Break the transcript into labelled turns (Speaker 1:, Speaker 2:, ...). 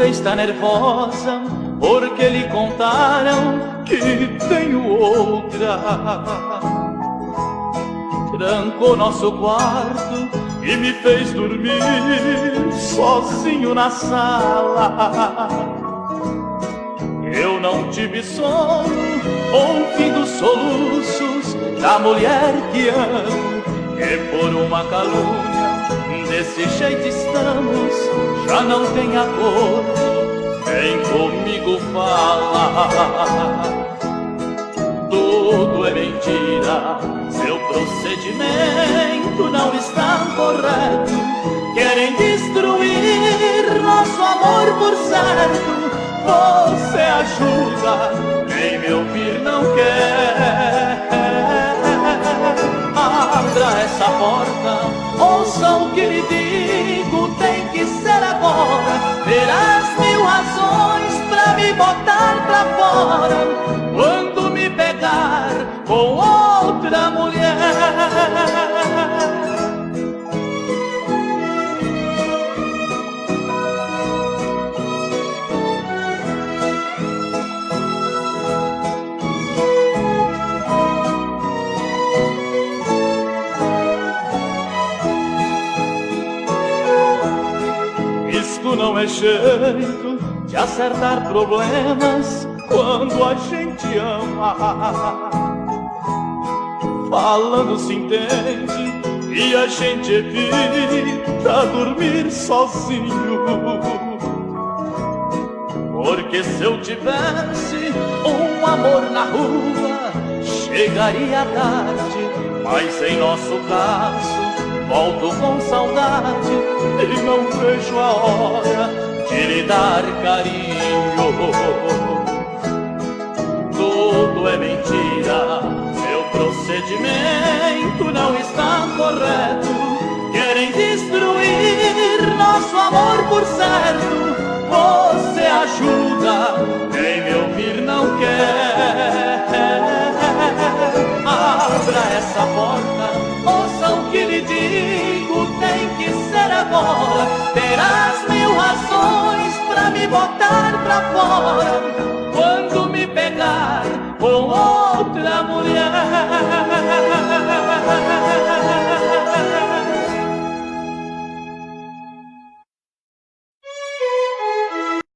Speaker 1: Você está nervosa porque lhe contaram que tenho outra. Trancou nosso quarto e me fez dormir sozinho na sala. Eu não tive sono, ouvindo os soluços da mulher que amo. E por uma calúnia, desse jeito estamos, já não tem acordo, vem comigo falar. Tudo é mentira, seu procedimento não está correto. Querem destruir nosso amor por certo. Você ajuda, nem me ouvir não quer. Abra essa porta, ouça o que lhe digo, tem que ser agora. Terás mil razões pra me botar pra fora quando me pegar com outra mulher. Isso não é jeito de acertar problemas quando a gente ama. Falando se entende e a gente evita dormir sozinho. Porque se eu tivesse um amor na rua, chegaria tarde, mas em nosso caso volto com saudade e não vejo a hora de lhe dar carinho. Tudo é mentira, seu procedimento não está correto. Querem destruir nosso amor por certo. Você ajuda, nem me ouvir não quer. Abra essa porta, ouça o que lhe digo, tem que ser agora. Terás mil razões pra me botar pra fora quando me pegar com outra mulher.